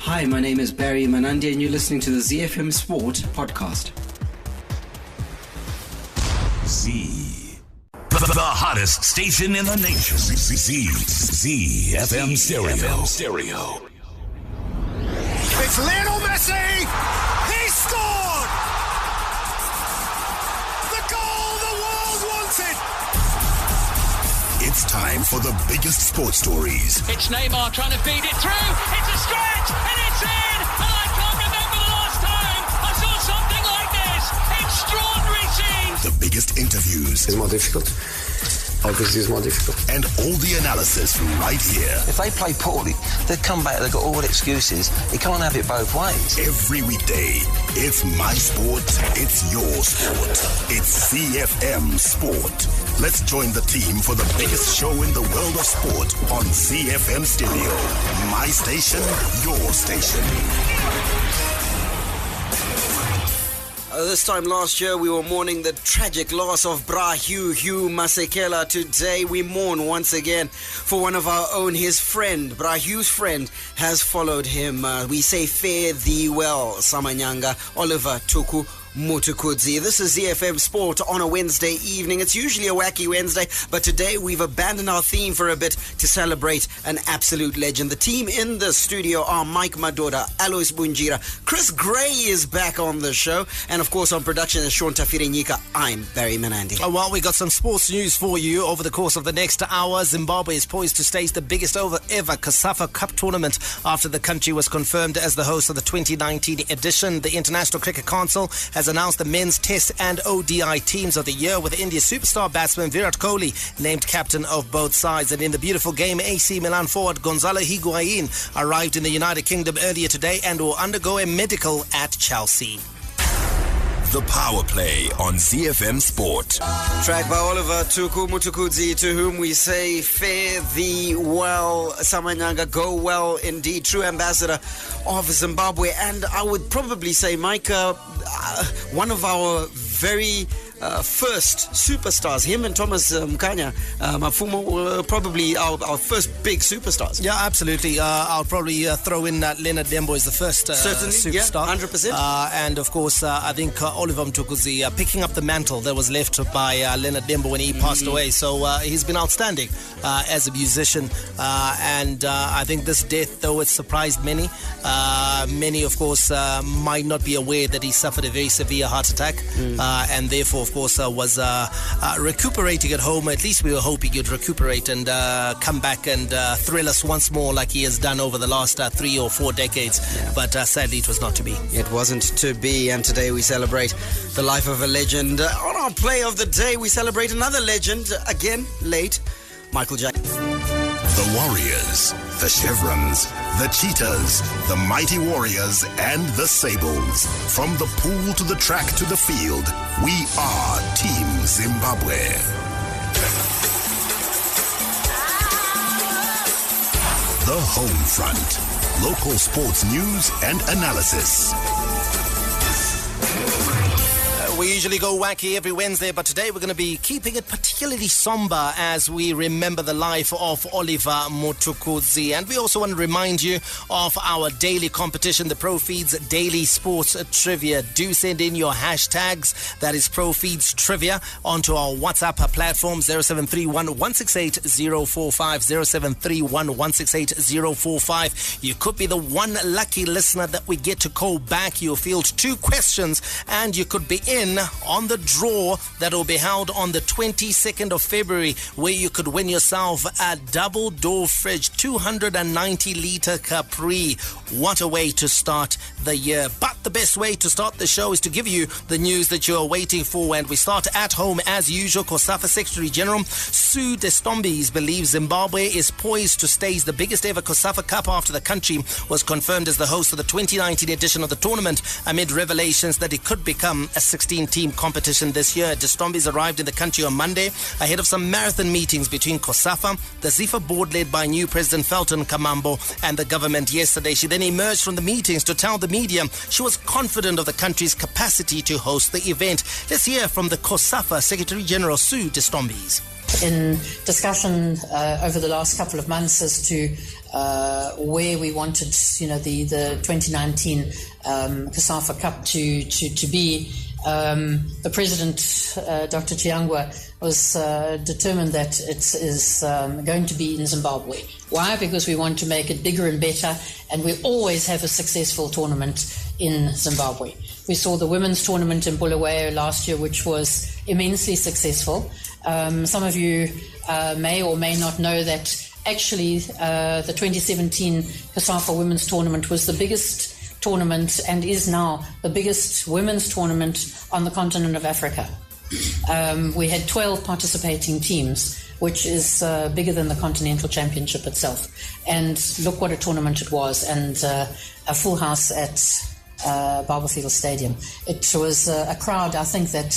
Hi, my name is Barry Manandi and you're listening to the ZiFM Sport podcast. Z. The hottest station in the nation. ZiFM Stereo. It's Lionel Messi! He scored! The goal the world wanted! It's time for the biggest sports stories. It's Neymar trying to feed it through. It's a stretch and it's in! And I can't remember the last time I saw something like this. Extraordinary scenes. The biggest interviews. It's more difficult. Obviously, it's more difficult. And all the analysis right here. If they play poorly, they come back, they've got all the excuses. You can't have it both ways. Every weekday, it's my sport, it's your sport. It's ZiFM Sport. Let's join the team for the biggest show in the world of sport on ZiFM Stereo. My station, your station. This time last year, we were mourning the tragic loss of Bra Hugh Masekela. Today, we mourn once again for one of our own. His friend, Bra Hugh's friend, has followed him. We say fare thee well, Samanyanga, Oliver Tuku Mutukudzi. This is ZiFM Sport on a Wednesday evening. It's usually a wacky Wednesday, but today we've abandoned our theme for a bit to celebrate an absolute legend. The team in the studio are Mike Madoda, Alois Bunjira, Chris Gray is back on the show, and of course on production is Sean Tafirenyika. I'm Barry Manandi. Well, we got some sports news for you over the course of the next hour. Zimbabwe is poised to stage the biggest ever COSAFA Cup tournament after the country was confirmed as the host of the 2019 edition. The International Cricket Council has announced the men's Test and ODI teams of the year, with India's superstar batsman Virat Kohli named captain of both sides. And in the beautiful game, AC Milan forward Gonzalo Higuain arrived in the United Kingdom earlier today and will undergo a medical at Chelsea. The Power Play on ZiFM Sport. Track by Oliver Tuku Mutukudzi, to whom we say fare thee well, Samanyanga, go well indeed. True ambassador of Zimbabwe, and I would probably say, Mike, one of our very first superstars. Him and Thomas Mkanya Mafumo were probably our first big superstars. Yeah, absolutely. I'll probably throw in Leonard Dembo as the first superstar. Yeah, 100%. And of course, I think Oliver Mtukudzi picking up the mantle that was left by Leonard Dembo when he passed away. So he's been outstanding as a musician. And I think this death, though it surprised many, of course, might not be aware that he suffered a very severe heart attack. And therefore, of course, was recuperating at home. At least we were hoping he'd recuperate and come back and thrill us once more like he has done over the last 3 or 4 decades. Yeah. But sadly, it was not to be. It wasn't to be, and today we celebrate the life of a legend. On our play of the day, we celebrate another legend, again, late, Michael Jackson. The Warriors, the Chevrons, the Cheetahs, the Mighty Warriors, and the Sables. From the pool to the track to the field, we are Team Zimbabwe. The Home Front. Local sports news and analysis. We usually go wacky every Wednesday, but today we're going to be keeping it particularly somber as we remember the life of Oliver Mutukudzi. And we also want to remind you of our daily competition, the ProFeeds Daily Sports Trivia. Do send in your hashtags, that is ProFeeds Trivia, onto our WhatsApp platform 0731 168 045, 0731 168 045. You could be the one lucky listener that we get to call back. You'll field 2 questions and you could be in on the draw that will be held on the 22nd of February, where you could win yourself a double door fridge, 290 litre Capri. What a way to start the year. But the best way to start the show is to give you the news that you're waiting for, and we start at home as usual. COSAFA Secretary General Sue Destombes believes Zimbabwe is poised to stage the biggest ever COSAFA Cup after the country was confirmed as the host of the 2019 edition of the tournament, amid revelations that it could become a 16-team competition this year. Destombes arrived in the country on Monday ahead of some marathon meetings between COSAFA, the ZIFA board led by new President Felton Kamambo, and the government yesterday. She then emerged from the meetings to tell the media she was confident of the country's capacity to host the event. Let's hear from the COSAFA Secretary General Sue Destombes. In discussion over the last couple of months as to where we wanted, the 2019 COSAFA Cup to be. The president, Dr. Chiangwa, was determined that it is going to be in Zimbabwe. Why? Because we want to make it bigger and better, and we always have a successful tournament in Zimbabwe. We saw the women's tournament in Bulawayo last year, which was immensely successful. Some of you may or may not know that actually the 2017 COSAFA Women's Tournament was the biggest tournament and is now the biggest women's tournament on the continent of Africa. We had 12 participating teams, which is bigger than the Continental Championship itself. And look what a tournament it was, and a full house at Barberfield Stadium. It was a crowd, I think, that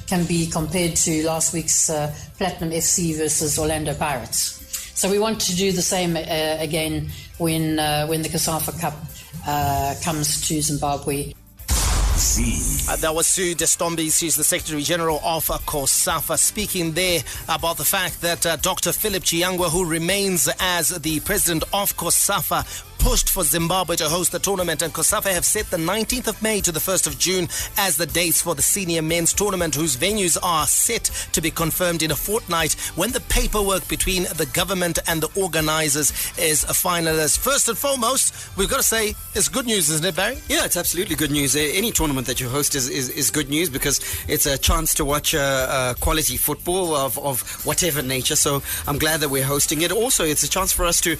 can be compared to last week's Platinum FC versus Orlando Pirates. So we want to do the same again when the COSAFA Cup comes to Zimbabwe. That was Sue Destombi. She's the Secretary General of COSAFA, speaking there about the fact that Dr. Philip Chiangwa, who remains as the president of COSAFA, pushed for Zimbabwe to host the tournament, and COSAFA have set the 19th of May to the 1st of June as the dates for the senior men's tournament, whose venues are set to be confirmed in a fortnight when the paperwork between the government and the organisers is finalised. First and foremost, we've got to say it's good news, isn't it, Barry? Yeah, it's absolutely good news. Any tournament that you host is good news, because it's a chance to watch quality football of whatever nature. So I'm glad that we're hosting it. Also, it's a chance for us to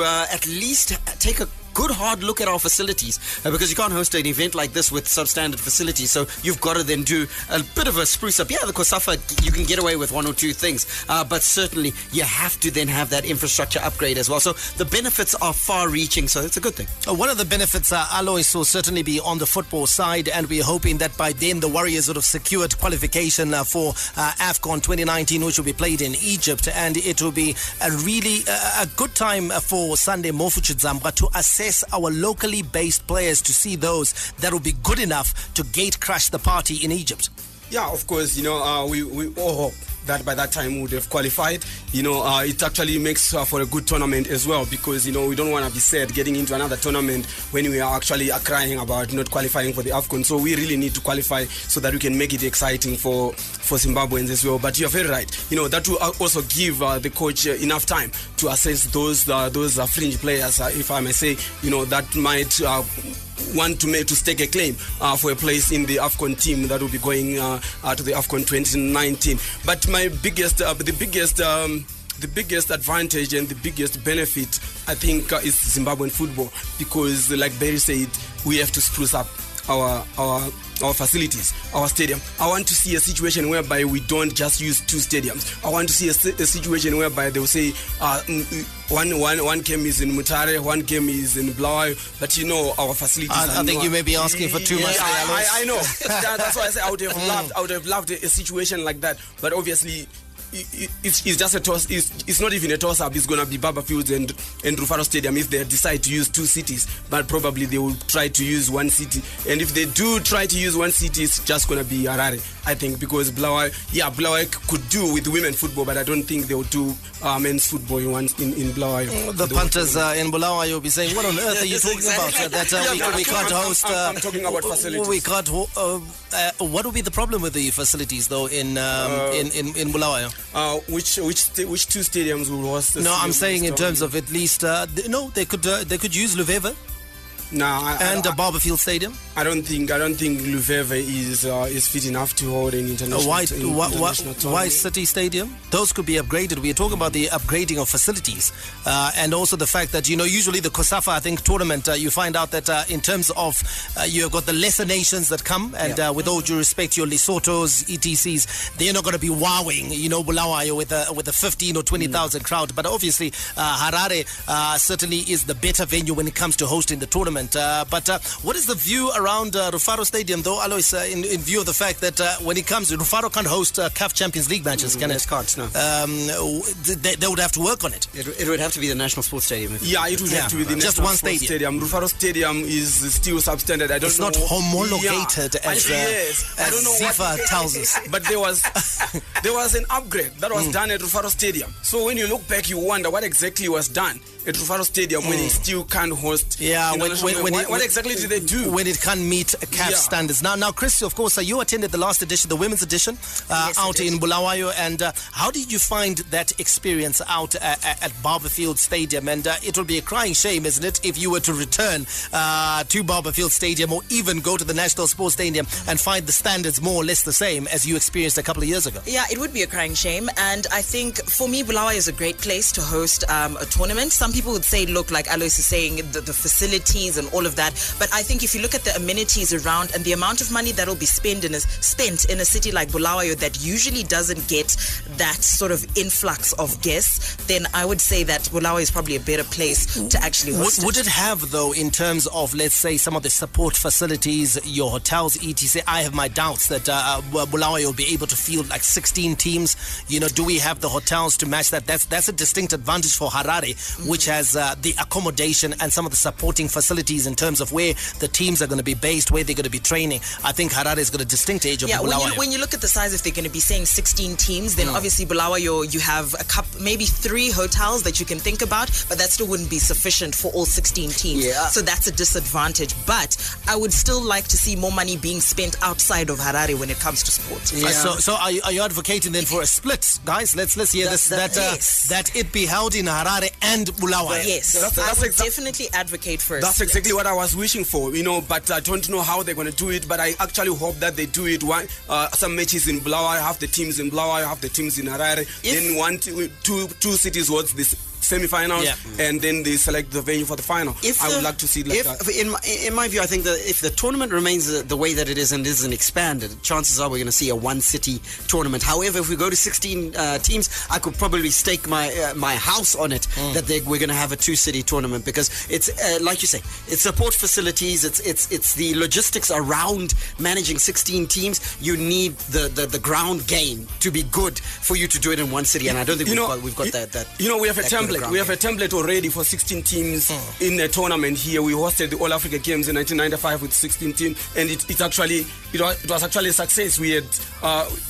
at least take a good hard look at our facilities, because you can't host an event like this with substandard facilities, so you've got to then do a bit of a spruce up. Yeah, the COSAFA, you can get away with one or two things, but certainly you have to then have that infrastructure upgrade as well. So the benefits are far reaching, so it's a good thing. One of the benefits, Alois, will certainly be on the football side, and we're hoping that by then the Warriors would have secured qualification for AFCON 2019, which will be played in Egypt, and it will be a really a good time for Sunday Mofuchidzambwa to assess our locally based players, to see those that will be good enough to gate crash the party in Egypt. Yeah, of course, we all hope that by that time we would have qualified. It actually makes for a good tournament as well, because, we don't want to be sad getting into another tournament when we are actually crying about not qualifying for the AFCON. So we really need to qualify so that we can make it exciting for Zimbabweans as well. But you're very right. That will also give the coach enough time to assess those fringe players, if I may say, that might want to stake a claim for a place in the AFCON team that will be going to the AFCON 2019. But my biggest advantage and the biggest benefit, I think, is Zimbabwean football, because, like Barry said, we have to spruce up our facilities, our stadium. I want to see a situation whereby we don't just use two stadiums. I want to see a situation whereby they will say one game is in Mutare, one game is in Bulawayo, but our facilities. I think you may be asking for too much. I know. That's why I say I would have loved a situation like that, but obviously it's just a toss. It's not even a toss-up. It's going to be Barberfield and Rufaro Stadium if they decide to use two cities, but probably they will try to use one city. And if they do try to use one city, it's just going to be Harare, I think, because Bulawayo could do with women football, but I don't think they will do men's football in Bulawayo. The punters in Bulawayo will be saying, what on earth are you talking about? That we can't host. I'm talking about facilities. We can't. What would be the problem with the facilities, though, in Bulawayo? Which two stadiums will host? No, I'm saying in terms of at least they could use Luveve. And a Barberfield Stadium. I don't think Luveve is fit enough to hold an international. Why City Stadium? Those could be upgraded. We are talking about the upgrading of facilities, and also the fact that usually the COSAFA, I think, tournament, you find out that in terms of you've got the lesser nations that come, and with all due respect, your Lesothos, ETCs, they're not going to be wowing, Bulawayo with a 15 or 20,000 crowd. But obviously, Harare certainly is the better venue when it comes to hosting the tournament. But what is the view around Rufaro Stadium, though, Alois, in view of the fact that when it comes, Rufaro can't host CAF Champions League matches, can it? Can't, no. They would have to work on it. It would have to be the National Sports Stadium. It would have to be the just National one Sports Stadium. Rufaro Stadium is still substandard. It's not homologated as ZiFM tells us. But there was an upgrade that was done at Rufaro Stadium. So when you look back, you wonder what exactly was done. at Rufaro Stadium when it still can't host. Yeah, what exactly do they do when it can't meet CAF standards? Now, Chris, of course, you attended the last edition, the women's edition, out in Bulawayo, and how did you find that experience out at Barberfield Stadium? And it will be a crying shame, isn't it, if you were to return to Barberfield Stadium or even go to the National Sports Stadium and find the standards more or less the same as you experienced a couple of years ago? Yeah, it would be a crying shame. And I think for me, Bulawayo is a great place to host a tournament. Some people would say, look, like Alois is saying, the facilities and all of that. But I think if you look at the amenities around and the amount of money that will be spent in a city like Bulawayo that usually doesn't get that sort of influx of guests, then I would say that Bulawayo is probably a better place to actually host. Would it have, though, in terms of, let's say, some of the support facilities, your hotels, etc.? I have my doubts that Bulawayo will be able to field like 16 teams. You know, do we have the hotels to match that? That's a distinct advantage for Harare, which has the accommodation and some of the supporting facilities in terms of where the teams are going to be based, where they're going to be training. I think Harare has got a distinct edge of Bulawayo. When you look at the size, if they're going to be saying 16 teams, then obviously Bulawayo, you have maybe 3 hotels that you can think about, but that still wouldn't be sufficient for all 16 teams. Yeah. So that's a disadvantage. But I would still like to see more money being spent outside of Harare when it comes to sport. Yeah. So are you advocating then for a split, guys? Let's hear that it be held in Harare and Bulawayo. Yes, I would definitely advocate for a That's split. exactly what I was wishing for, but I don't know how they're going to do it, but I actually hope that they do it. Some matches in Bulawayo, half the teams in Bulawayo, half the teams in Harare, then two cities host this semi-finals, and then they select the venue for the final. I would like to see it like that. In my view, I think that if the tournament remains the way that it is and isn't expanded, chances are we're going to see a one-city tournament. However, if we go to 16 teams, I could probably stake my house on it that we're going to have a 2-city tournament, because it's like you say, it's support facilities, it's the logistics around managing 16 teams. You need the ground game to be good for you to do it in one city, and I don't think we've got that. We have a template. We have a template already for 16 teams in a tournament here. We hosted the All Africa Games in 1995 with 16 teams, and it was actually a success. We had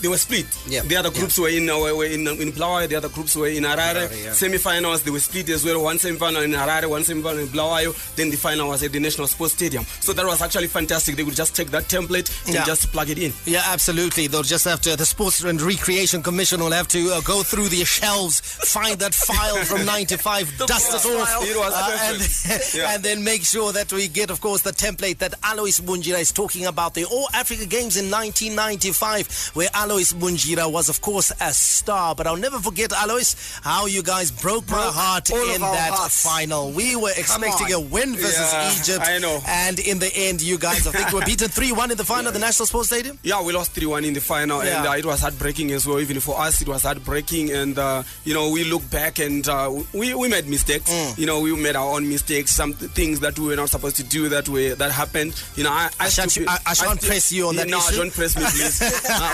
they were split. The other groups were in Bulawayo, the other groups were in Harare. Semi-finals, they were split as well. One semi-final in Harare, one semi-final in Bulawayo. Then the final was at the National Sports Stadium. So that was actually fantastic. They would just take that template and just plug it in. Yeah, absolutely. They'll just have to. The Sports and Recreation Commission will have to go through the shelves, find that file from 95, dust it off, and then make sure that we get, of course, the template that Alois Munjira is talking about. The All Africa Games in 1995, where Alois Munjira was, of course, a star. But I'll never forget, Alois, how you guys broke my heart in that final. We were expecting a win versus Egypt. I know. And in the end, you guys, I think, were beaten 3-1 in the final of the National Sports Stadium? Yeah, we lost 3-1 in the final, and it was heartbreaking as well. Even for us, it was heartbreaking. And, we look back and we made mistakes. We made our own mistakes. Some things that we were not supposed to do that happened. I shan't press you on that issue. No, don't press me, please.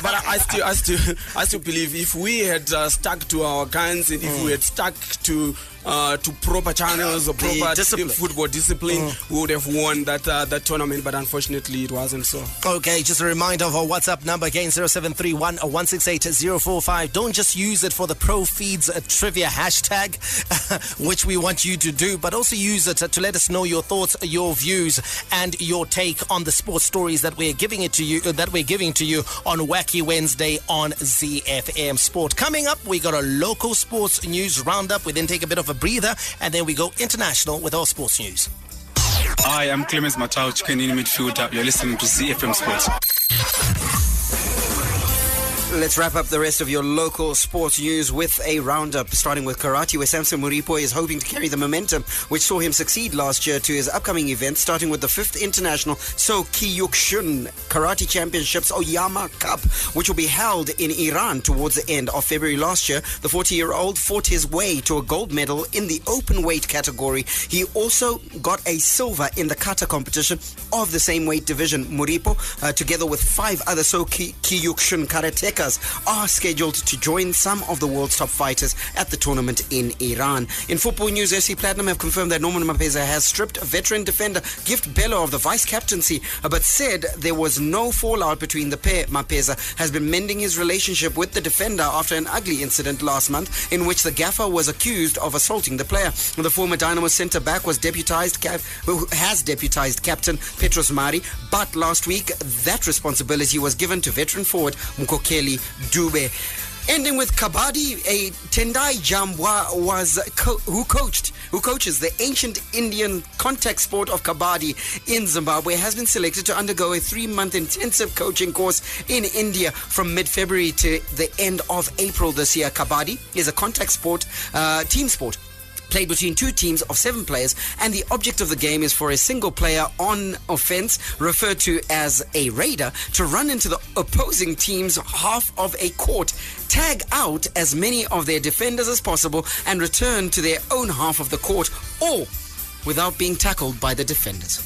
But I still believe if we had stuck to our guns and if we had stuck to proper channels or proper football discipline, we would have won that tournament, but unfortunately it wasn't so. Okay, just a reminder of our WhatsApp number again, 0731 168 045. Don't just use it for the Pro Feeds trivia hashtag, which we want you to do, but also use it to let us know your thoughts, your views, and your take on the sports stories that we're giving to you on Wacky Wednesday on ZiFM Sport. Coming up, we got a local sports news roundup. We then take a bit of a breather, and then we go international with our sports news. Hi, I'm Clemens Matau, chicken in midfielder. You're listening to ZiFM Sports. Let's wrap up the rest of your local sports news with a roundup, starting with karate, where Samson Muripo is hoping to carry the momentum which saw him succeed last year to his upcoming event, starting with the 5th International Sokyukshin Karate Championships Oyama Cup, which will be held in Iran towards the end of February. Last year, the 40-year-old fought his way to a gold medal in the open weight category. He also got a silver in the kata competition of the same weight division. Muripo, together with 5 other Sokyukshin karateka, fighters are scheduled to join some of the world's top fighters at the tournament in Iran. In football news, FC Platinum have confirmed that Norman Mapeza has stripped veteran defender Gift Bello of the vice-captaincy, but said there was no fallout between the pair. Mapeza has been mending his relationship with the defender after an ugly incident last month in which the gaffer was accused of assaulting the player. The former Dynamo centre-back has deputised captain Petros Mari, but last week that responsibility was given to veteran forward Mkokeli Dube. Ending with Kabaddi, a Tendai Jambwa who coaches the ancient Indian contact sport of Kabaddi in Zimbabwe, has been selected to undergo a 3-month intensive coaching course in India from mid-February to the end of April this year. Kabaddi is a contact sport, team sport, played between 2 teams of 7 players, and the object of the game is for a single player on offense, referred to as a raider, to run into the opposing team's half of a court, tag out as many of their defenders as possible, and return to their own half of the court, all without being tackled by the defenders.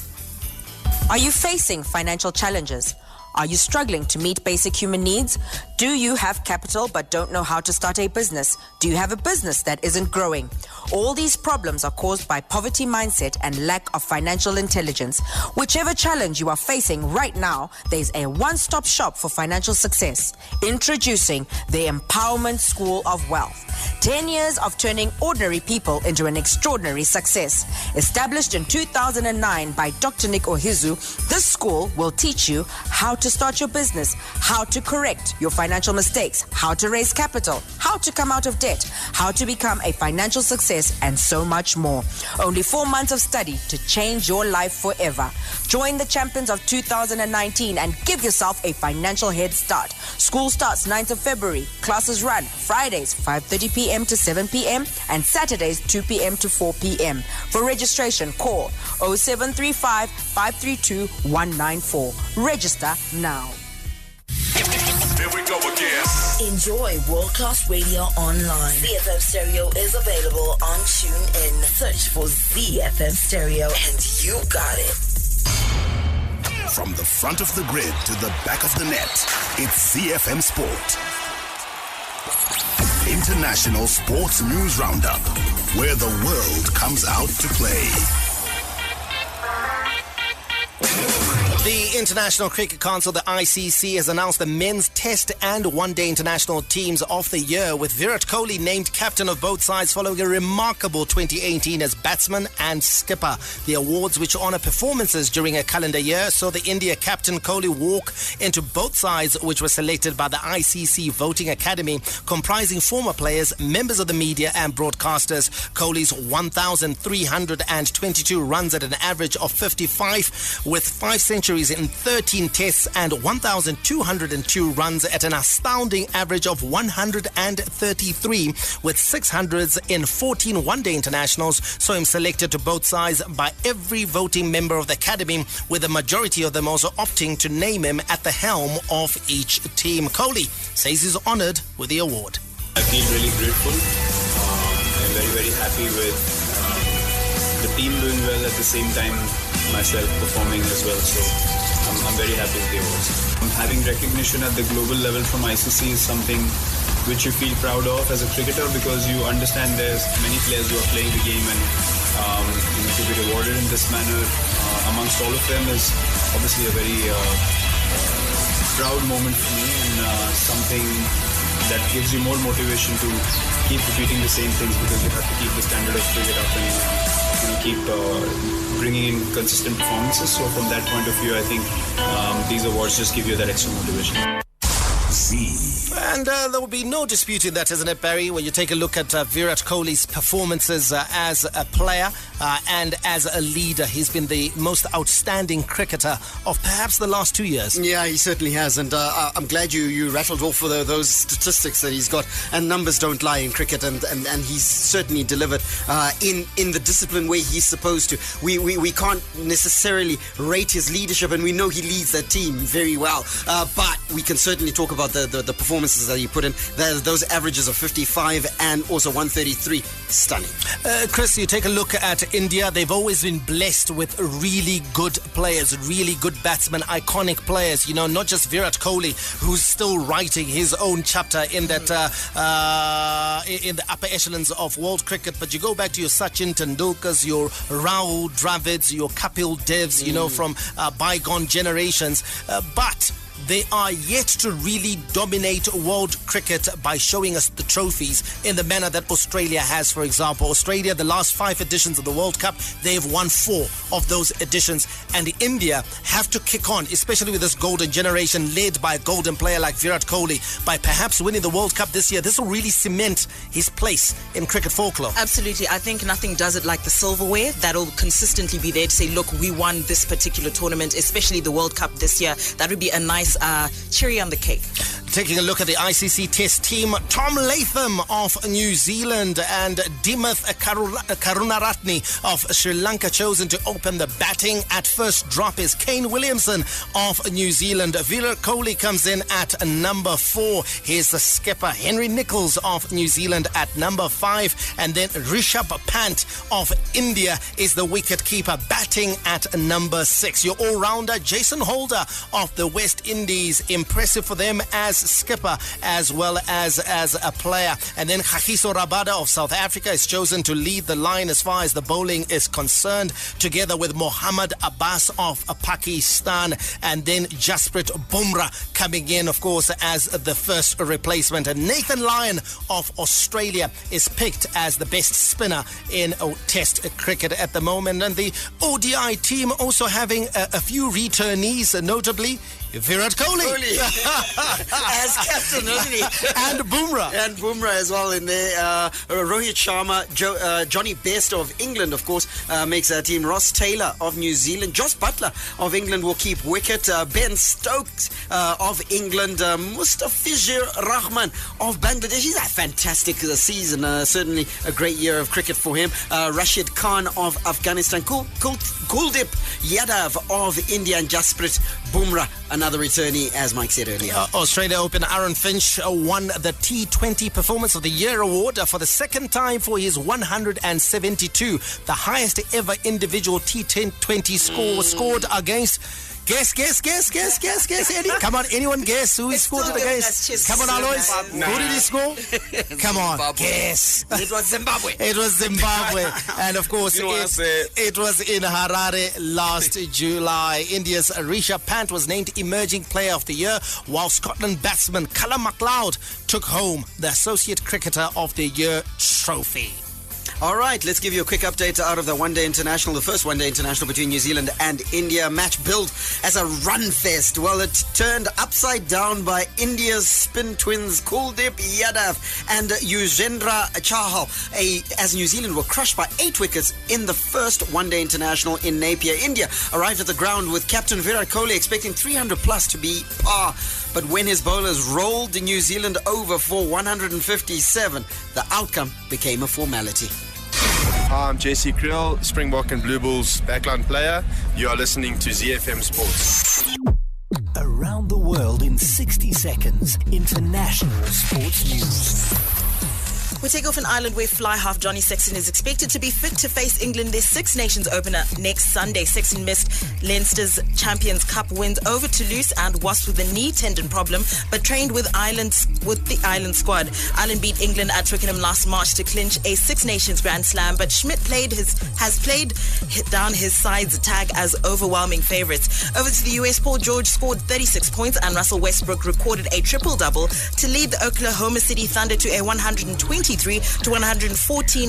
Are you facing financial challenges? Are you struggling to meet basic human needs? Do you have capital but don't know how to start a business? Do you have a business that isn't growing? All these problems are caused by poverty mindset and lack of financial intelligence. Whichever challenge you are facing right now, there's a one-stop shop for financial success. Introducing the Empowerment School of Wealth. 10 years of turning ordinary people into an extraordinary success. Established in 2009 by Dr. Nick Ohizu, this school will teach you how to start your business, how to correct your financial mistakes, how to raise capital, how to come out of debt, how to become a financial success, and so much more. Only 4 months of study to change your life forever. Join the champions of 2019 and give yourself a financial head start. School starts 9th of February. Classes run Fridays 5:30 p.m. to 7 p.m. and Saturdays 2 p.m. to 4 p.m. For registration, call 0735 532 194. Register now. Here we go again. Enjoy world-class radio online. ZiFM Stereo is available on TuneIn. Search for ZiFM Stereo and you got it. From the front of the grid to the back of the net, it's ZiFM Sport. International Sports News Roundup, where the world comes out to play. The International Cricket Council, the ICC, has announced the men's Test and One-Day International teams of the year, with Virat Kohli named captain of both sides following a remarkable 2018 as batsman and skipper. The awards, which honour performances during a calendar year, saw the India captain Kohli walk into both sides, which were selected by the ICC Voting Academy, comprising former players, members of the media and broadcasters. Kohli's 1,322 runs at an average of 55, with 5 centuries in 13 tests and 1,202 runs at an astounding average of 133, with 600s in 14 one-day internationals, saw him selected to both sides by every voting member of the academy, with the majority of them also opting to name him at the helm of each team. Kohli says he's honoured with the award. I feel really grateful. I'm very, very happy with the team doing well, at the same time myself performing as well, so I'm very happy with the awards. Having recognition at the global level from ICC is something which you feel proud of as a cricketer, because you understand there's many players who are playing the game, and to be rewarded in this manner amongst all of them is obviously a very proud moment for me, and something that gives you more motivation to keep repeating the same things, because you have to keep the standard of cricket up and keep bringing in consistent performances. So from that point of view, I think these awards just give you that extra motivation. And there will be no disputing that, isn't it, Barry, when you take a look at Virat Kohli's performances as a player and as a leader. He's been the most outstanding cricketer of perhaps the last 2 years. Yeah, he certainly has, and I'm glad you rattled off those statistics that he's got, and numbers don't lie in cricket, and he's certainly delivered in the disciplined way he's supposed to. We can't necessarily rate his leadership, and we know he leads that team very well, but we can certainly talk about the performances that he put in. Those averages of 55 and also 133, stunning. Chris, you take a look at India. They've always been blessed with really good players, really good batsmen, iconic players. You know, not just Virat Kohli, who's still writing his own chapter in that in the upper echelons of world cricket. But you go back to your Sachin Tendulkars, your Rahul Dravids, your Kapil Devs, you know, from bygone generations. But they are yet to really dominate world cricket by showing us the trophies in the manner that Australia has, for example. Australia, the last 5 editions of the World Cup, they've won 4 of those editions. And India have to kick on, especially with this golden generation led by a golden player like Virat Kohli. By perhaps winning the World Cup this year, this will really cement his place in cricket folklore. Absolutely. I think nothing does it like the silverware. That'll consistently be there to say, look, we won this particular tournament, especially the World Cup this year. That would be a nice cherry on the cake. Taking a look at the ICC Test team, Tom Latham of New Zealand and Dimuth Karunaratne of Sri Lanka chosen to open the batting. At first drop is Kane Williamson of New Zealand. Virat Kohli comes in at number 4. Here's the skipper Henry Nicholls of New Zealand at number 5. And then Rishabh Pant of India is the wicket keeper, batting at number 6. Your all-rounder Jason Holder of the West Indies, impressive for them as skipper as well as a player. And then Kagiso Rabada of South Africa is chosen to lead the line as far as the bowling is concerned, together with Mohammad Abbas of Pakistan, and then Jasprit Bumrah coming in, of course, as the first replacement. And Nathan Lyon of Australia is picked as the best spinner in Test cricket at the moment. And the ODI team also having a few returnees, notably Virat Kohli as captain, wasn't he? And Bumrah as well in there. Rohit Sharma, Johnny Best of England, of course, makes our team. Ross Taylor of New Zealand, Joss Butler of England will keep wicket. Ben Stokes of England, Mustafizur Rahman of Bangladesh. He's had a fantastic season, certainly a great year of cricket for him. Rashid Khan of Afghanistan, Kuldeep Yadav of India, and Jasprit Bumrah, another returnee, as Mike said earlier. Australia Open, Aaron Finch won the T20 Performance of the Year award for the second time for his 172, the highest ever individual T20 score scored against. Guess, Eddie. Come on, anyone guess who he scored it against? Come on, Alois. Who did he score? Come on, guess. It was Zimbabwe. It was Zimbabwe. And of course, it was in Harare last July. India's Rishabh Pant was named Emerging Player of the Year, while Scotland batsman Callum MacLeod took home the Associate Cricketer of the Year trophy. All right, let's give you a quick update out of the one-day international, the first one-day international between New Zealand and India. Match billed as a run fest. Well, it turned upside down by India's spin twins Kuldeep Yadav and Yuzvendra Chahal, as New Zealand were crushed by 8 wickets in the first one-day international in Napier. India arrived at the ground with captain Virat Kohli expecting 300 plus to be par. But when his bowlers rolled New Zealand over for 157, the outcome became a formality. Hi, I'm JC Krill, Springbok and Blue Bulls backline player. You are listening to ZiFM Sports. Around the world in 60 seconds, international sports news. We take off an island where fly half Johnny Sexton is expected to be fit to face England. Their Six Nations opener next Sunday. Sexton missed Leinster's Champions Cup wins over Toulouse and Wasps with a knee tendon problem, but trained with the Ireland squad. Ireland beat England at Twickenham last March to clinch a Six Nations Grand Slam, but Schmidt has played down his side's tag as overwhelming favourites. Over to the US, Paul George scored 36 points and Russell Westbrook recorded a triple-double to lead the Oklahoma City Thunder to a 123-114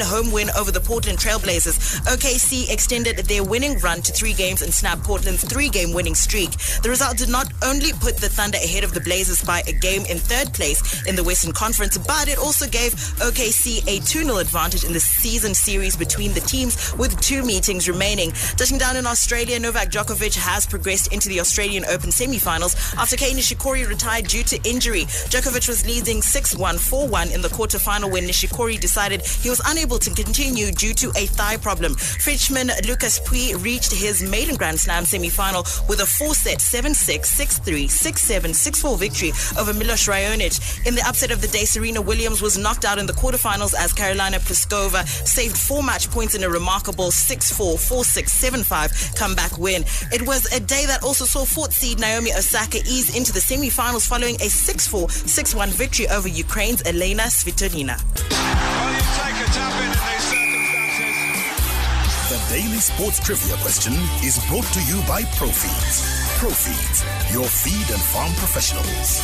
home win over the Portland Trailblazers. OKC extended their winning run to 3 games and snapped Portland's 3-game winning streak. The result did not only put the Thunder ahead of the Blazers by a game in 3rd place in the Western Conference, but it also gave OKC a 2-0 advantage in the season series between the teams with 2 meetings remaining. Touching down in Australia, Novak Djokovic has progressed into the Australian Open semi-finals after Kei Nishikori retired due to injury. Djokovic was leading 6-1, 4-1 in the quarter-final when Nishikori decided he was unable to continue due to a thigh problem. Frenchman Lucas Pouille reached his maiden Grand Slam semi-final with a 4-set 7-6, 6-3, 6-7, 6-4 victory over Milos Raonic. In the upset of the day, Serena Williams was knocked out in the quarterfinals as Karolina Pliskova saved 4 match points in a remarkable 6-4, 4-6, 7-5 comeback win. It was a day that also saw 4th seed Naomi Osaka ease into the semi-finals following a 6-4, 6-1 victory over Ukraine's Elena Svitolina. Well, you take a tap in these circumstances. The Daily Sports Trivia question is brought to you by Profeeds. Profeeds, your feed and farm professionals.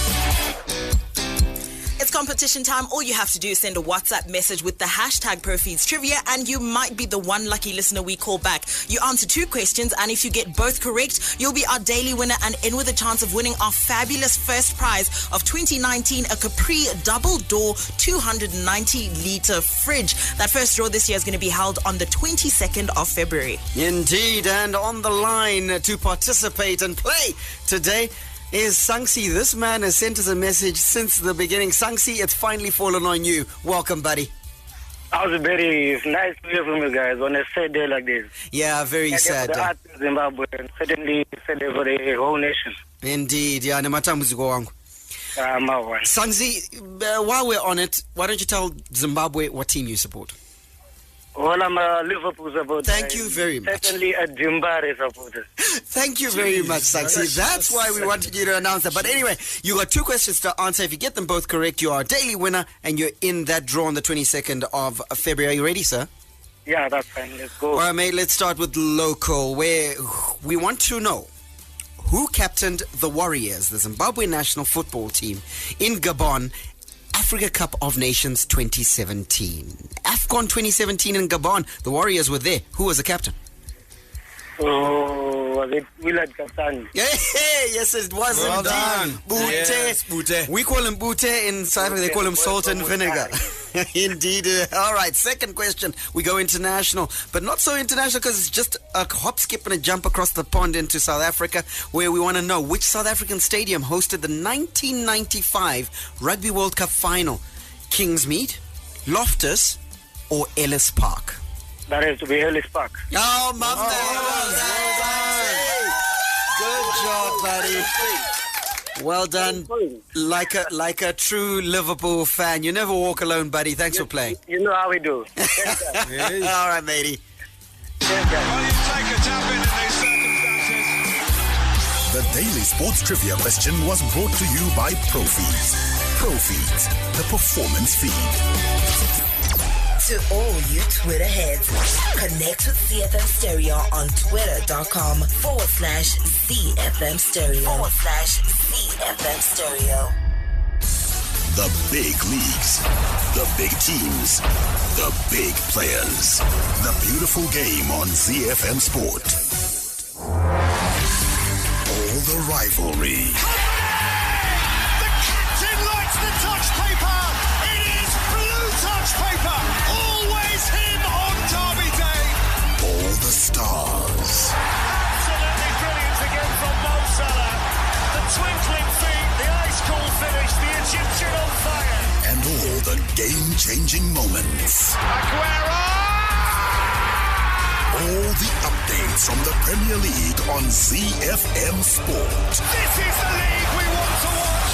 It's competition time. All you have to do is send a WhatsApp message with the hashtag Profeeds Trivia and you might be the one lucky listener we call back. You answer 2 questions and if you get both correct, you'll be our daily winner and in with a chance of winning our fabulous first prize of 2019, a Capri double door 290-litre fridge. That first draw this year is going to be held on the 22nd of February. Indeed, and on the line to participate and play today is Sangsi. This man has sent us a message since the beginning. Sangsi, it's finally fallen on you. Welcome, buddy. How's it, Betty? It's nice to hear from you guys on a sad day like this. Yeah, very sad. For the art in Zimbabwe and certainly sad day for the whole nation. Indeed, yeah. Sangsi, while we're on it, why don't you tell Zimbabwe what team you support? Well, I'm a Liverpool supporter. Thank you very much. Certainly a Zimbabwe supporter. Thank you very much, Sangsi. That's why we wanted you to announce that. But anyway, you got 2 questions to answer. If you get them both correct, you are a daily winner and you're in that draw on the 22nd of February. Are you ready, sir? Yeah, that's fine. Let's go. All right, mate, let's start with local, where we want to know who captained the Warriors, the Zimbabwe national football team, in Gabon, Africa Cup of Nations 2017. AFCON 2017 in Gabon. The Warriors were there. Who was the captain? Oh, was it Willard Kapsani? Yeah, yes, it was Well indeed. done. Bute. Yes, Bute. We call him Bute in South Africa. They call him salt and vinegar. Indeed. All right, second question. We go international, but not so international because it's just a hop, skip, and a jump across the pond into South Africa, where we want to know which South African stadium hosted the 1995 Rugby World Cup final. Kingsmead, Loftus, or Ellis Park? That has to be Ellis Park. Oh, my man. Good job, buddy. Well done. Like a true Liverpool fan. You never walk alone, buddy. Thanks for playing. You know how we do. All right, matey. Well, you take a tap in these circumstances. The Daily Sports Trivia question was brought to you by Profeeds. Profeeds, the performance feed. To all you Twitter heads, connect with ZiFM Stereo on twitter.com/ZiFM Stereo. /ZiFM Stereo. The big leagues, the big teams, the big players. The beautiful game on ZiFM Sport. All the rivalry. The captain likes the touch paper. It is blue touch paper. Always him on Derby Day. All the stars. Absolutely brilliant again from Mo Salah. The twinkling feet, the ice cold finish, the Egyptian on fire. And all the game-changing moments. Aguero! All the updates from the Premier League on ZiFM Sport. This is the league we want to watch.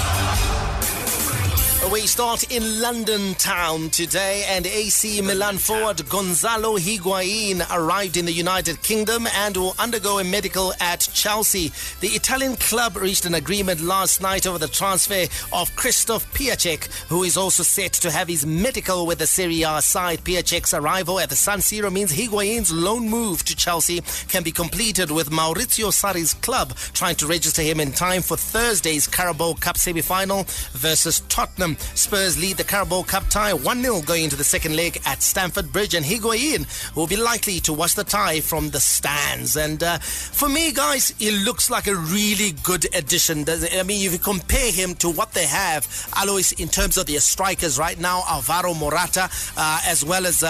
We start in London town today, and AC Milan forward Gonzalo Higuain arrived in the United Kingdom and will undergo a medical at Chelsea. The Italian club reached an agreement last night over the transfer of Christoph Piatek, who is also set to have his medical with the Serie A side. Piatek's arrival at the San Siro means Higuain's loan move to Chelsea can be completed, with Maurizio Sarri's club trying to register him in time for Thursday's Carabao Cup semi-final versus Tottenham. Spurs lead the Carabao Cup tie 1-0 going into the second leg at Stamford Bridge, and Higuain will be likely to watch the tie from the stands. And for me, guys, he looks like a really good addition. I mean, if you compare him to what they have, Alois, in terms of their strikers right now, Alvaro Morata, as well as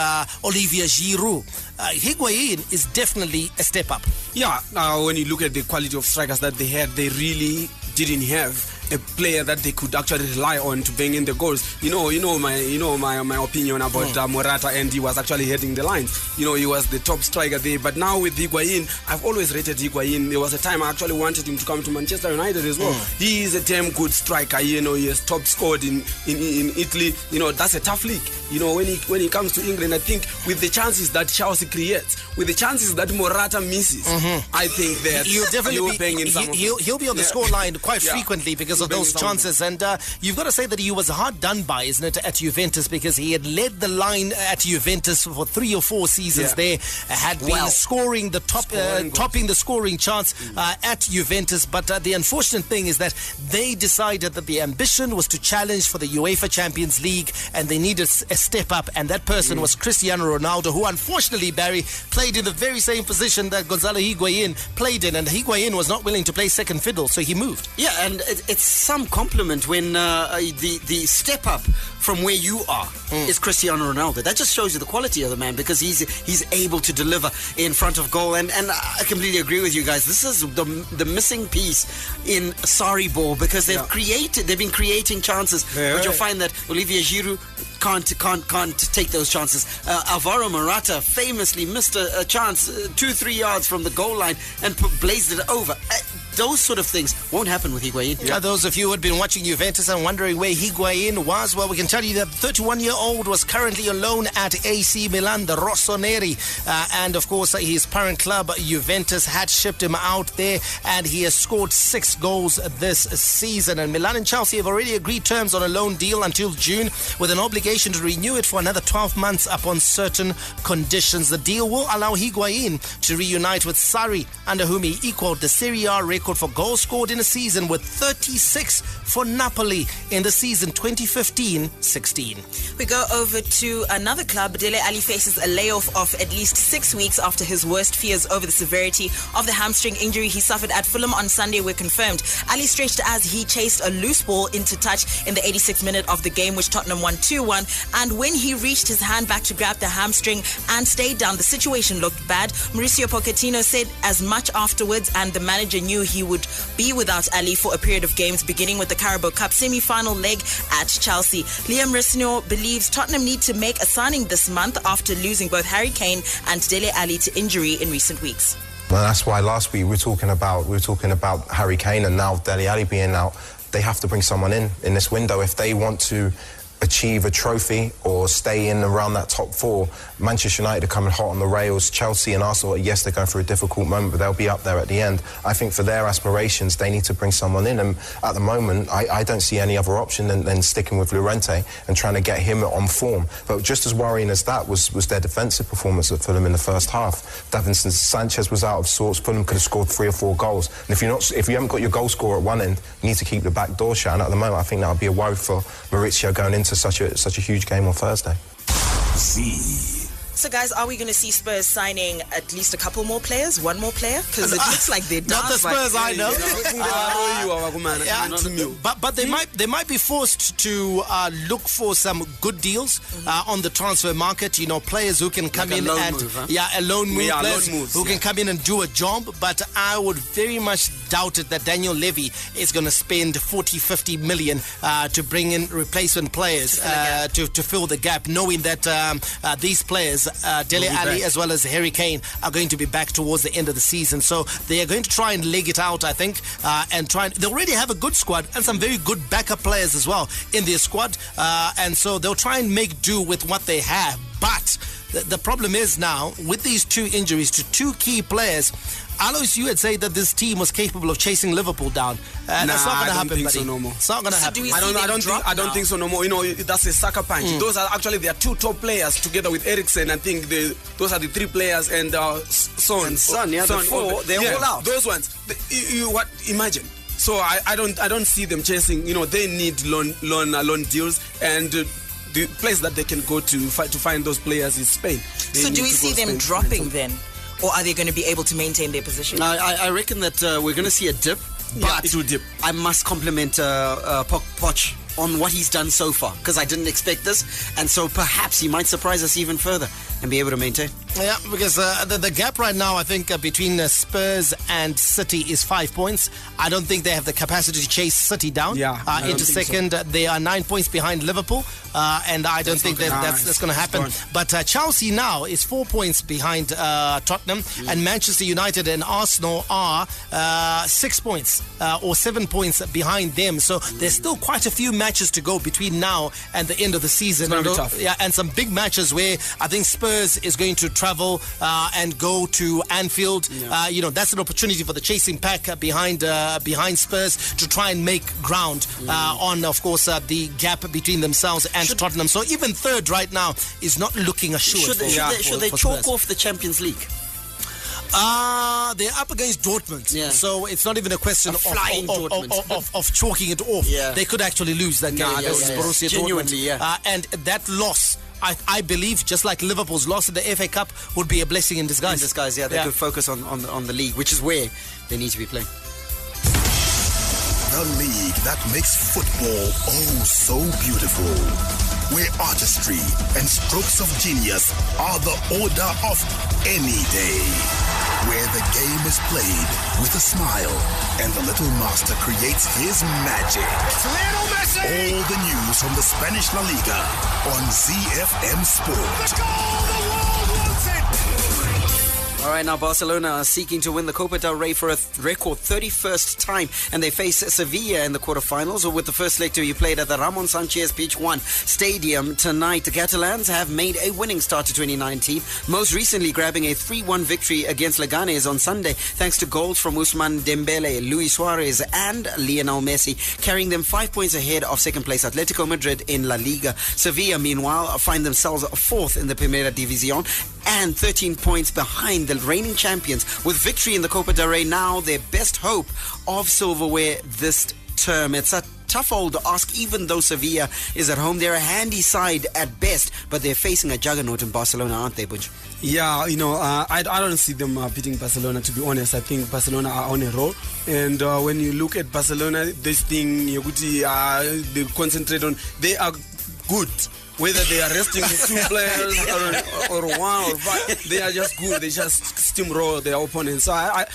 Olivier Giroud, Higuain is definitely a step up. Yeah, when you look at the quality of strikers that they had, they really didn't have a player that they could actually rely on to bring in the goals. You know my opinion about Morata, and he was actually heading the line. He was the top striker there. But now with Higuain, I've always rated Higuain. There was a time I actually wanted him to come to Manchester United as well. He is a damn good striker. He has top scored in Italy. That's a tough league. When he comes to England, I think with the chances that Chelsea creates, with the chances that Morata misses, I think that he'll be on the scoreline quite frequently because of those chances. And you've got to say that he was hard done by, isn't it, at Juventus, because he had led the line at Juventus for 3 or 4 seasons there, had been scoring the topping the scoring charts at Juventus. But the unfortunate thing is that they decided that the ambition was to challenge for the UEFA Champions League, and they needed a step up, and that person was Cristiano Ronaldo, who unfortunately, Barry, played in the very same position that Gonzalo Higuain played in, and Higuain was not willing to play second fiddle, so he moved. Yeah, and it's some compliment when the step up from where you are is Cristiano Ronaldo. That just shows you the quality of the man, because he's able to deliver in front of goal. And I completely agree with you guys. This is the missing piece in Sarri ball, because they've been creating chances, but you'll find that Olivier Giroud can't take those chances. Alvaro Morata famously missed a chance 2-3 yards from the goal line and blazed it over. Those sort of things won't happen with Higuain. Yeah, those of you who had been watching Juventus and wondering where Higuain was, well, we can tell you that the 31-year-old was currently on loan at AC Milan, the Rossoneri. And, of course, his parent club, Juventus, had shipped him out there, and he has scored 6 goals this season. And Milan and Chelsea have already agreed terms on a loan deal until June, with an obligation to renew it for another 12 months upon certain conditions. The deal will allow Higuain to reunite with Sarri, under whom he equaled the Serie A record for goals scored in a season, with 36 for Napoli in the season 2015-16. We go over to another club. Dele Alli faces a layoff of at least 6 weeks after his worst fears over the severity of the hamstring injury he suffered at Fulham on Sunday were confirmed. Ali stretched as he chased a loose ball into touch in the 86th minute of the game, which Tottenham won 2-1. And when he reached his hand back to grab the hamstring and stayed down, the situation looked bad. Mauricio Pochettino said as much afterwards, and the manager knew he would be without Ali for a period of games, beginning with the Carabao Cup semi-final leg at Chelsea. Liam Resnor believes Tottenham need to make a signing this month after losing both Harry Kane and Dele Alli to injury in recent weeks. Well, that's why last week we were talking about Harry Kane, and now Dele Alli being out. They have to bring someone in this window if they want to achieve a trophy or stay in around that top 4. Manchester United are coming hot on the rails. Chelsea and Arsenal, yes, they're going through a difficult moment, but they'll be up there at the end. I think for their aspirations, they need to bring someone in, and at the moment, I don't see any other option than sticking with Llorente and trying to get him on form. But just as worrying as that was their defensive performance at Fulham in the first half. Davinson Sanchez was out of sorts. Fulham could have scored 3 or 4 goals. And if you haven't got your goal scorer at one end, you need to keep the back door shut. And at the moment, I think that would be a worry for Maurizio going into such a huge game on Thursday. So, guys, are we going to see Spurs signing at least a couple more players? One more player? Because it looks like they're done. Not the Spurs I know. But they might be forced to look for some good deals on the transfer market. Players who can come in and a loan move. Players who can come in and do a job. But I would very much doubt it that Daniel Levy is going to spend 40-50 million to bring in replacement players to fill the gap, knowing that these players, Dele Alli as well as Harry Kane, are going to be back towards the end of the season. So they are going to try and leg it out, I think, and they already have a good squad and some very good backup players as well in their squad, and so they'll try and make do with what they have. But the problem is now, with these 2 injuries to 2 key players, Alois, you had said that this team was capable of chasing Liverpool down. That's not going to happen, buddy. So no more. It's not going to happen. I don't think so no more. That's a sucker punch. Those are actually their 2 top players together with Eriksen. I think those are the 3 players, and Son, the 4. They're all out. Those ones. Imagine. So I don't see them chasing. They need loan deals, and the place that they can go to find those players is Spain. So do we see them dropping then? Or are they going to be able to maintain their position? I reckon that we're going to see a dip. But it will dip. I must compliment Poch on what he's done so far, because I didn't expect this. And so perhaps he might surprise us even further and be able to maintain. Yeah, because the gap right now, I think, between Spurs and City is 5 points. I don't think they have the capacity to chase City down into second. So. They are 9 points behind Liverpool, and I don't think that's going to happen. But Chelsea now is 4 points behind Tottenham, and Manchester United and Arsenal are 6 points or 7 points behind them. So there's still quite a few matches to go between now and the end of the season. It's going to be tough. Yeah, and some big matches where I think Spurs is going to travel and go to Anfield. That's an opportunity for the chasing pack behind Spurs to try and make ground on, of course, the gap between themselves and Tottenham. So even third right now is not looking assured. Should they chalk off the Champions League? They're up against Dortmund, so it's not even a question of chalking it off. They could actually lose that game against Borussia Dortmund. And that loss, I believe, just like Liverpool's loss in the FA Cup, would be a blessing in disguise. They could focus on the league, which is where they need to be playing. The league that makes football oh so beautiful, where artistry and strokes of genius are the order of any day, where the game is played with a smile and the little master creates his magic. It's Lionel Messi! All the news from the Spanish La Liga on ZiFM Sport. The goal the world wants it! All right, now Barcelona are seeking to win the Copa del Rey for a record 31st time, and they face Sevilla in the quarterfinals, with the first leg to be played at the Ramon Sanchez Pizjuan Stadium tonight. The Catalans have made a winning start to 2019, most recently grabbing a 3-1 victory against Leganes on Sunday, thanks to goals from Ousmane Dembele, Luis Suarez and Lionel Messi, carrying them 5 points ahead of second place Atletico Madrid in La Liga. Sevilla, meanwhile, find themselves fourth in the Primera División and 13 points behind the reigning champions, with victory in the Copa del Rey now their best hope of silverware this term. It's a tough old ask, even though Sevilla is at home. They're a handy side at best, but they're facing a juggernaut in Barcelona, aren't they, Bunj? Yeah, I don't see them beating Barcelona, to be honest. I think Barcelona are on a roll. And when you look at Barcelona, this thing, they concentrate on, they are good. Whether they are resting 2 players or 1 or 5, they are just good. They just steamroll their opponents. So I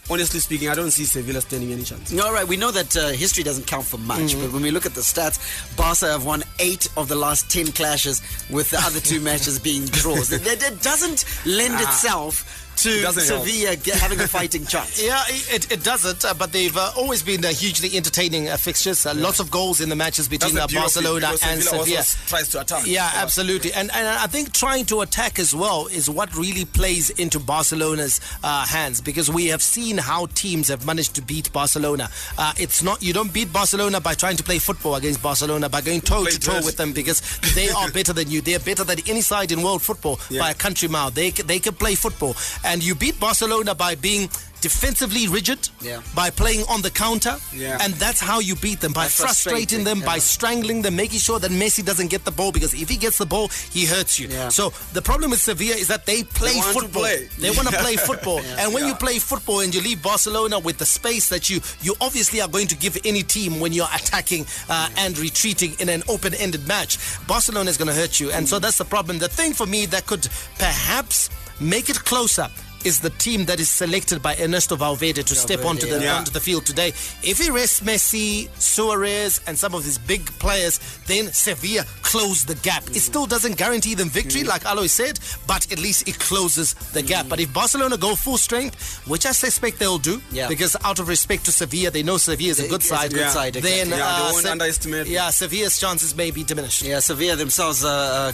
honestly speaking, I don't see Sevilla standing any chance. All right, we know that history doesn't count for much, but when we look at the stats, Barca have won 8 of the last 10 clashes, with the other 2 matches being draws. That doesn't lend itself to Sevilla having a fighting chance. Yeah, it doesn't, but they've always been hugely entertaining fixtures. Lots of goals in the matches between Barcelona and Sevilla. Tries to attack. Yeah, absolutely. And I think trying to attack as well is what really plays into Barcelona's hands, because we have seen how teams have managed to beat Barcelona. It's not, you don't beat Barcelona by trying to play football against Barcelona, by going toe-to-toe with them, because they are better than you. They are better than any side in world football by a country mile. They can play football. And you beat Barcelona by being defensively rigid, by playing on the counter, and that's how you beat them, by frustrating them, by strangling them, making sure that Messi doesn't get the ball, because if he gets the ball, he hurts you. So the problem with Sevilla is that they play football. They want to play football. And when you play football and you leave Barcelona with the space that you obviously are going to give any team when you're attacking and retreating in an open-ended match, Barcelona is going to hurt you. And so that's the problem. The thing for me that could perhaps make it closer is the team that is selected by Ernesto Valverde to step onto the field today. If he rests Messi, Suarez and some of his big players, then Sevilla close the gap. It still doesn't guarantee them victory, like Aloy said, but at least it closes the gap. But if Barcelona go full strength, which I suspect they'll do, because out of respect to Sevilla, they know Sevilla is a good side, then they won't underestimate. Sevilla's chances may be diminished. Yeah, Sevilla themselves,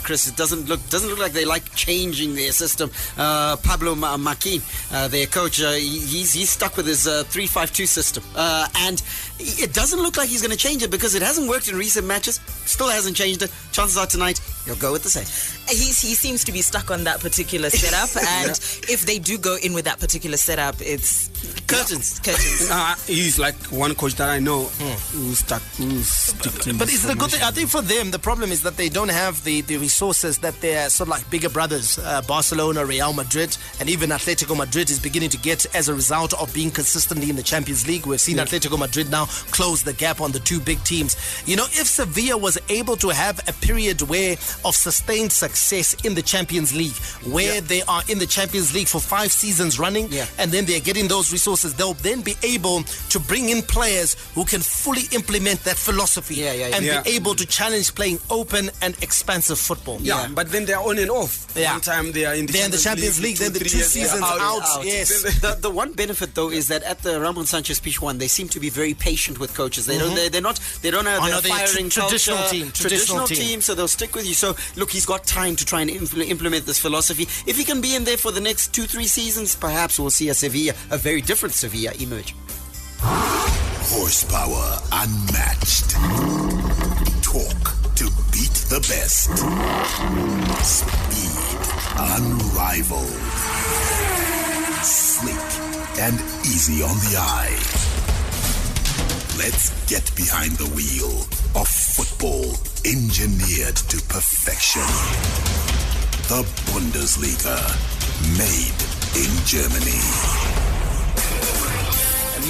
Chris, it doesn't look like they like changing their system. Pablo their coach, he's stuck with his 3-5-2 system, and it doesn't look like he's going to change it, because it hasn't worked in recent matches. Still hasn't changed it. Chances are tonight he'll go with the same. He seems to be stuck on that particular setup, and if they do go in with that particular setup, it's curtains. He's like one coach that I know who's stuck. But it's the good thing. I think for them, the problem is that they don't have the resources that they're sort of like bigger brothers, Barcelona, Real Madrid, and even Atletico Madrid is beginning to get as a result of being consistently in the Champions League. We've seen Atletico Madrid now close the gap on the 2 big teams. If Sevilla was able to have a period of sustained success in the Champions League, where they are in the Champions League for 5 seasons running, and then they're getting those resources. They'll then be able to bring in players who can fully implement that philosophy and be able to challenge playing open and expansive football. But then they're on and off. One time they are in the Champions League, then the 2 seasons out. Yes. The one benefit though is that at the Ramon Sanchez Speech 1, they seem to be very patient with coaches. They don't have their firing traditional culture, traditional team. So they'll stick with you. So look, he's got time to try and implement this philosophy. If he can be in there for the next 2-3 seasons, perhaps we'll see a very different Sevilla emerge. Horsepower unmatched. Torque to beat the best. Speed unrivaled. Sleek and easy on the eye. Let's get behind the wheel of football engineered to perfection. The Bundesliga, made in Germany.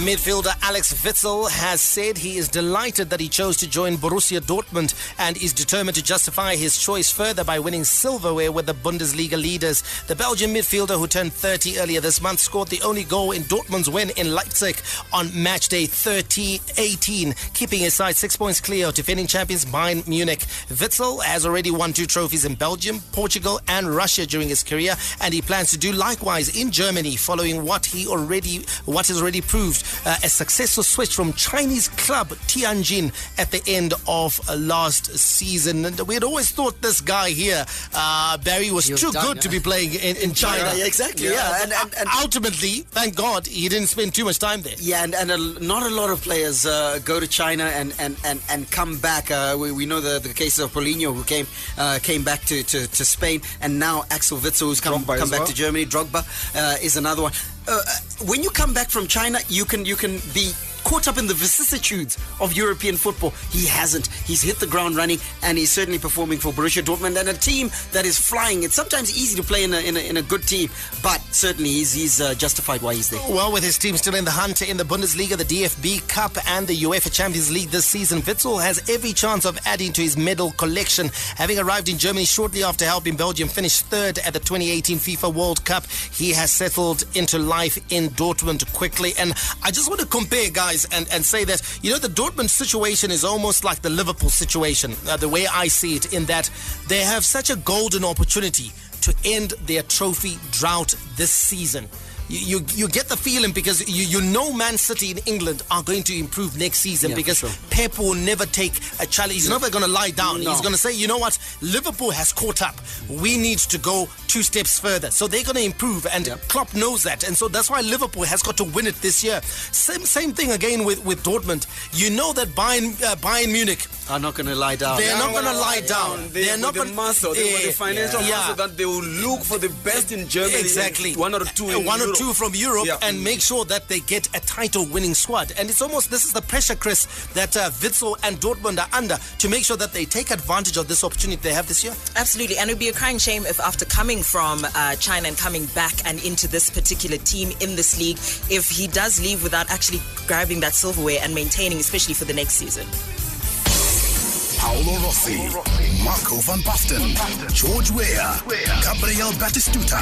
Midfielder Alex Witsel has said he is delighted that he chose to join Borussia Dortmund and is determined to justify his choice further by winning silverware with the Bundesliga leaders. The Belgian midfielder, who turned 30 earlier this month, scored the only goal in Dortmund's win in Leipzig on match day 30-18, keeping his side 6 points clear of defending champions Bayern Munich. Witsel has already won 2 trophies in Belgium, Portugal and Russia during his career, and he plans to do likewise in Germany following what has already proved a successful switch from Chinese club Tianjin at the end of last season. And we had always thought this guy here, Barry, was too good to be playing in China. Exactly. And ultimately, thank God, he didn't spend too much time there. Not a lot of players go to China and come back. We know the case of Paulinho, who came back to Spain, and now Axel Witsel, who's come back to Germany. Drogba is another one. When you come back from China, you can be caught up in the vicissitudes of European football. He hasn't. He's hit the ground running, and he's certainly performing for Borussia Dortmund and a team that is flying. It's sometimes easy to play in a good team, but certainly he's justified why he's there. Well, with his team still in the hunt in the Bundesliga, the DFB Cup and the UEFA Champions League this season, Witsel has every chance of adding to his medal collection. Having arrived in Germany shortly after helping Belgium finish 3rd at the 2018 FIFA World Cup, he has settled into life in Dortmund quickly. And I just want to compare, guys, and say that, the Dortmund situation is almost like the Liverpool situation, the way I see it, in that they have such a golden opportunity to end their trophy drought this season. You get the feeling, because you know Man City in England are going to improve next season, because Pep will never take a challenge. He's never going to lie down. No. He's going to say, you know what, Liverpool has caught up. We need to go 2 steps further. So they're going to improve, and Klopp knows that. And so that's why Liverpool has got to win it this year. Same thing again with Dortmund. You know that Bayern Munich are not going to lie down. They're not going to lie down. They're not going to muscle. They want the financial muscle that they will look for the best in Germany. Exactly. One or two from Europe, and make sure that they get a title-winning squad. And it's almost, this is the pressure, Chris, that Witsel and Dortmund are under, to make sure that they take advantage of this opportunity they have this year. Absolutely, and it would be a crying shame if, after coming from China and coming back and into this particular team in this league, if he does leave without actually grabbing that silverware and maintaining, especially for the next season. Paolo Rossi, Marco van Basten, George Weah, Gabriel Batistuta,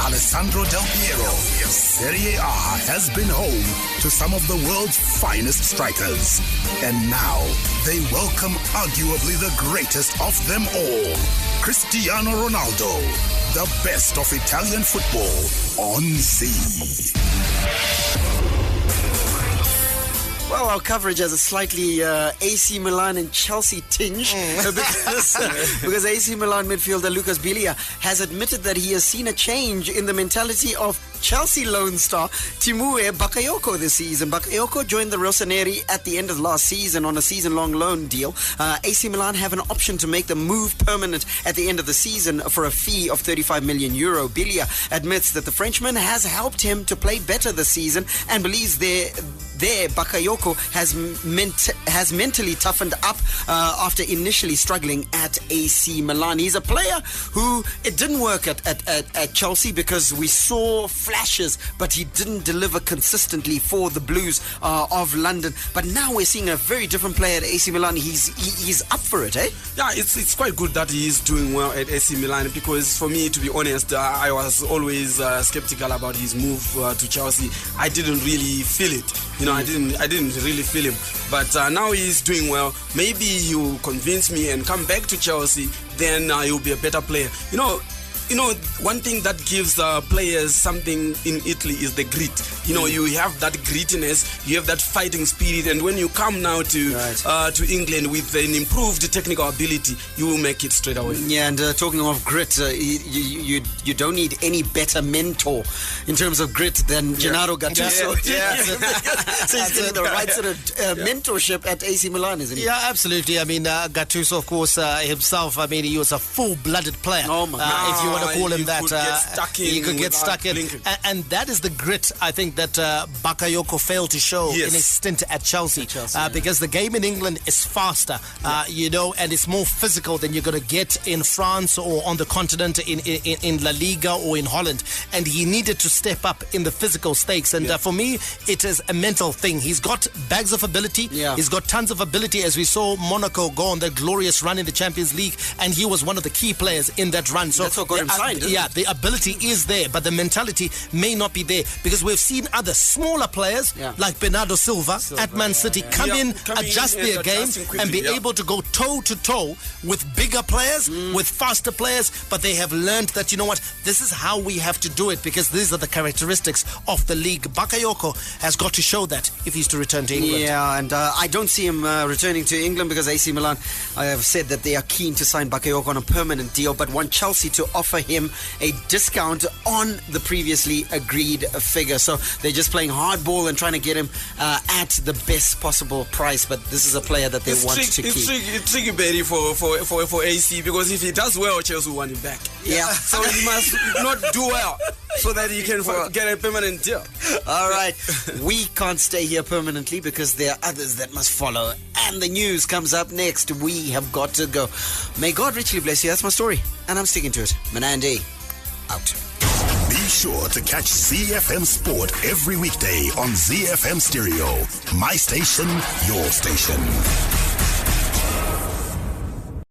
Alessandro Del Piero. Serie A has been home to some of the world's finest strikers. And now they welcome arguably the greatest of them all, Cristiano Ronaldo, the best of Italian football on Z. Well, our coverage has a slightly AC Milan and Chelsea tinge because AC Milan midfielder Lucas Biglia has admitted that he has seen a change in the mentality of Chelsea lone star Timur Bakayoko this season. Bakayoko joined the Rossoneri at the end of last season on a season-long loan deal. AC Milan have an option to make the move permanent at the end of the season for a fee of €35 million. Biglia admits that the Frenchman has helped him to play better this season and believes there, Bakayoko has mentally toughened up after initially struggling at AC Milan. He's a player who it didn't work at Chelsea because we saw flashes, but he didn't deliver consistently for the Blues of London. But now we're seeing a very different player at AC Milan. He's up for it, eh? Yeah, it's quite good that he's doing well at AC Milan, because for me, to be honest, I was always skeptical about his move to Chelsea. I didn't really feel it. I didn't really feel him. But now he's doing well. Maybe he'll convince me and come back to Chelsea. Then he'll be a better player. One thing that gives players something in Italy is the grit. You have that grittiness, you have that fighting spirit, and when you come now to England with an improved technical ability, you will make it straight away. Yeah, and talking of grit, you don't need any better mentor in terms of grit than Gennaro Gattuso. So he's getting the right sort of mentorship at AC Milan, isn't he? Yeah, absolutely. I mean, Gattuso, of course, himself, he was a full-blooded player. Oh my God. If you want to call him that, he could get stuck in. And that is the grit, I think, that Bakayoko failed to show in his stint at Chelsea. Because the game in England is faster, and it's more physical than you're going to get in France or on the continent in La Liga or in Holland. And he needed to step up in the physical stakes. And for me, it is a mental thing. He's got bags of ability. He's got tons of ability, as we saw Monaco go on that glorious run in the Champions League. And he was one of the key players in that run. So that's what got him signed, the ability is there, but the mentality may not be there, because we've seen other smaller players like Bernardo Silva at Man City come in, adjust their game, and be able to go toe to toe with bigger players, with faster players. But they have learned that, this is how we have to do it, because these are the characteristics of the league. Bakayoko has got to show that if he's to return to England. Yeah, and I don't see him returning to England, because AC Milan have said that they are keen to sign Bakayoko on a permanent deal, but want Chelsea to offer him a discount on the previously agreed figure. So they're just playing hardball and trying to get him at the best possible price. But this is a player that they want to keep. It's tricky, Betty, for AC, because if he does well, Chelsea will want him back. Yeah. So he must not do well so that he can get a permanent deal. All right. We can't stay here permanently, because there are others that must follow. And the news comes up next. We have got to go. May God richly bless you. That's my story, and I'm sticking to it. Manandi, out. Be sure to catch ZiFM Sport every weekday on ZiFM Stereo. My station, your station.